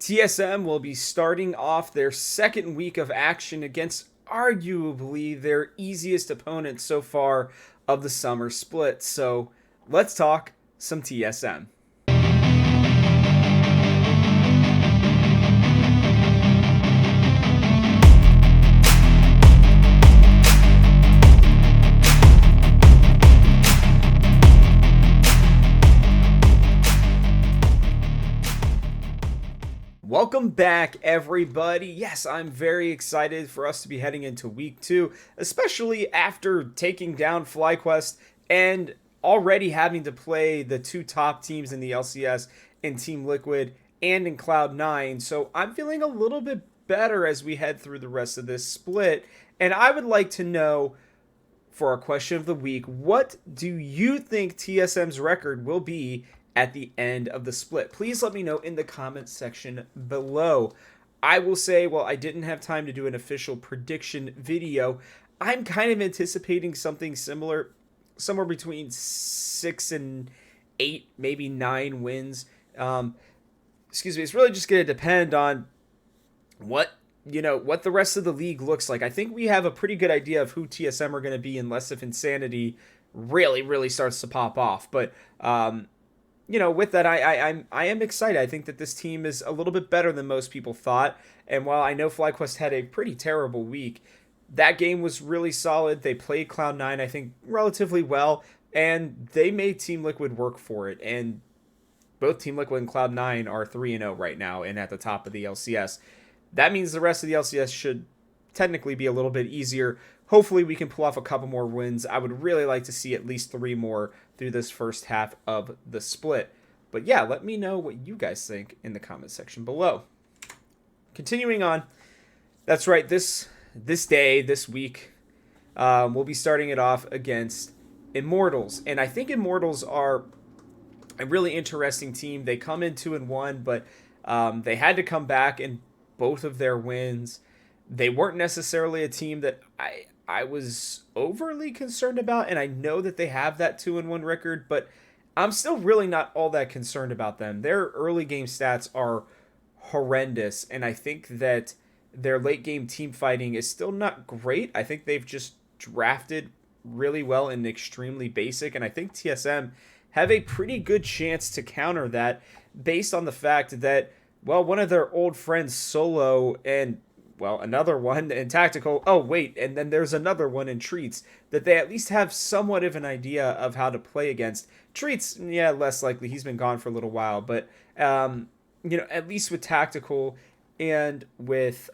TSM will be starting off their second week of action against arguably their easiest opponent so far of the summer split. So let's talk some TSM. Welcome back, everybody. Yes, I'm very excited for us to be heading into week 2, especially after taking down FlyQuest and already having to play the two top teams in the LCS in Team Liquid and in Cloud9. So I'm feeling a little bit better as we head through the rest of this split. And I would like to know, for our question of the week, what do you think TSM's record will be at the end of the split? Please let me know in the comments section below. I will say, well, I didn't have time to do an official prediction video. I'm kind of anticipating something similar, somewhere between 6 and 8, maybe 9 wins. It's really just going to depend on what the rest of the league looks like. I think we have a pretty good idea of who TSM are going to be, unless if Insanity really starts to pop off. But with that, I am excited. I think that this team is a little bit better than most people thought. And while I know FlyQuest had a pretty terrible week, that game was really solid. They played Cloud9, I think, relatively well, and they made Team Liquid work for it. And both Team Liquid and Cloud9 are 3-0 right now and at the top of the LCS. That means the rest of the LCS should technically be a little bit easier. Hopefully we can pull off a couple more wins. I would really like to see at least 3 more through this first half of the split. But yeah, let me know what you guys think in the comment section below. Continuing on, that's right, this week, we'll be starting it off against Immortals. And I think Immortals are a really interesting team. They come in 2-1, but they had to come back in both of their wins. They weren't necessarily a team that I was overly concerned about, and I know that they have that 2-1 record, but I'm still really not all that concerned about them. Their early game stats are horrendous, and I think that their late game team fighting is still not great. I think they've just drafted really well and extremely basic, and I think TSM have a pretty good chance to counter that based on the fact that, well, one of their old friends, Solo, and another one in Tactical. Oh, wait, and then there's another one in Treats that they at least have somewhat of an idea of how to play against. Treats, yeah, less likely. He's been gone for a little while, but at least with Tactical and with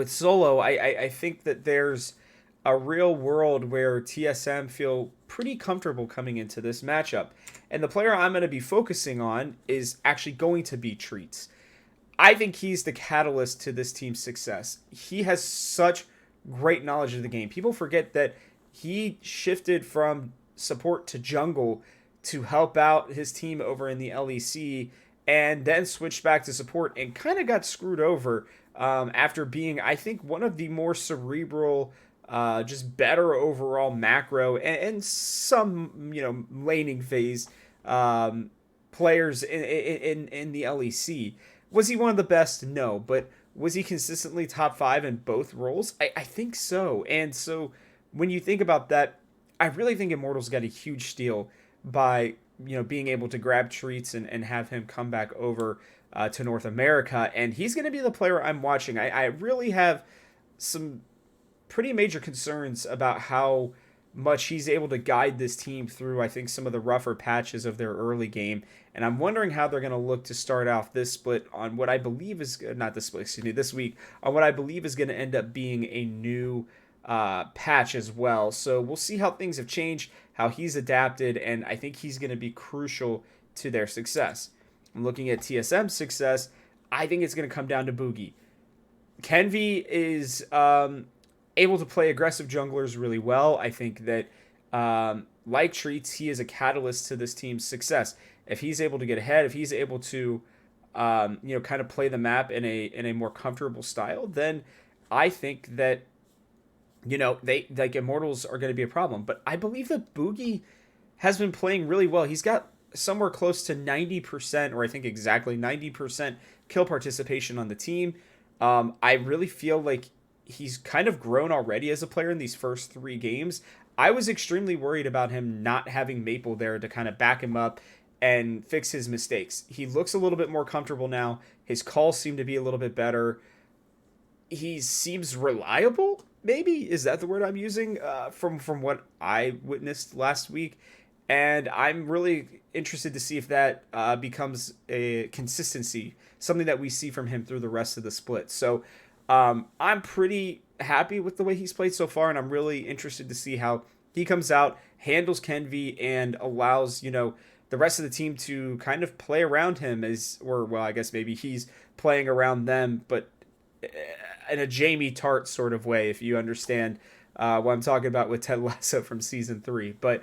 Solo, I think that there's a real world where TSM feel pretty comfortable coming into this matchup. And the player I'm going to be focusing on is actually going to be Treats. I think he's the catalyst to this team's success. He has such great knowledge of the game. People forget that he shifted from support to jungle to help out his team over in the LEC, and then switched back to support and kind of got screwed over after being, I think, one of the more cerebral, just better overall macro and some laning phase players in the LEC. Was he one of the best? No. But was he consistently top 5 in both roles? I think so. And so when you think about that, I really think Immortals got a huge steal by being able to grab Treats and have him come back over to North America. And he's going to be the player I'm watching. I really have some pretty major concerns about how much he's able to guide this team through, I think, some of the rougher patches of their early game. And I'm wondering how they're going to look to start off this split on what I believe is, this week, on what I believe is going to end up being a new patch as well. So we'll see how things have changed, how he's adapted, and I think he's going to be crucial to their success. I'm looking at TSM's success. I think it's going to come down to Boogie. Kenvi is able to play aggressive junglers really well. I think that, like Treats, he is a catalyst to this team's success. If he's able to get ahead, if he's able to, kind of play the map in a more comfortable style, then I think that, they like Immortals are going to be a problem. But I believe that Boogie has been playing really well. He's got somewhere close to 90%, or I think exactly 90% kill participation on the team. I really feel like he's kind of grown already as a player in these first 3 games. I was extremely worried about him not having Maple there to kind of back him up and fix his mistakes. He looks a little bit more comfortable now. His calls seem to be a little bit better. He seems reliable. Maybe is that the word I'm using? From what I witnessed last week, and I'm really interested to see if that becomes a consistency, something that we see from him through the rest of the split. So I'm pretty happy with the way he's played so far, and I'm really interested to see how he comes out, handles Kenvi, and allows the rest of the team to kind of play around him or well, I guess maybe he's playing around them, but in a Jamie Tart sort of way, if you understand what I'm talking about with Ted Lasso from season 3. But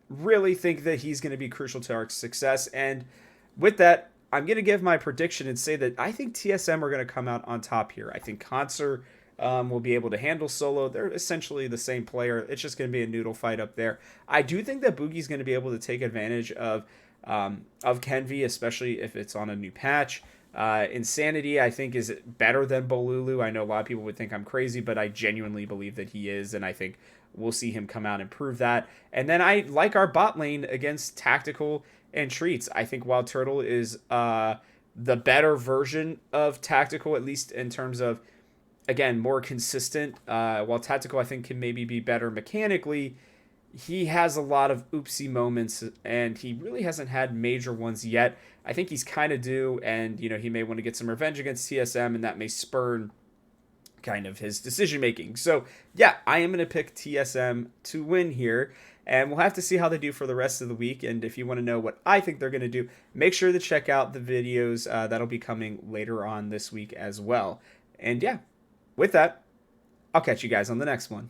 really think that he's going to be crucial to our success. And with that, I'm going to give my prediction and say that I think TSM are going to come out on top here. I think Concert will be able to handle solo. They're essentially the same player. It's just going to be a noodle fight up there. I do think that Boogie's going to be able to take advantage of Kenvi, especially if it's on a new patch. Insanity, I think, is better than Bolulu. I know a lot of people would think I'm crazy, but I genuinely believe that he is, and I think we'll see him come out and prove that. And then I like our bot lane against Tactical and Treats. I think Wild Turtle is the better version of Tactical, at least in terms of, again, more consistent. While Tactical, I think, can maybe be better mechanically, he has a lot of oopsie moments, and he really hasn't had major ones yet. I think he's kind of due, and he may want to get some revenge against TSM, and that may spurn kind of his decision making. So yeah, I am going to pick TSM to win here, and we'll have to see how they do for the rest of the week. And if you want to know what I think they're going to do, make sure to check out the videos that'll be coming later on this week as well. And yeah, with that, I'll catch you guys on the next one.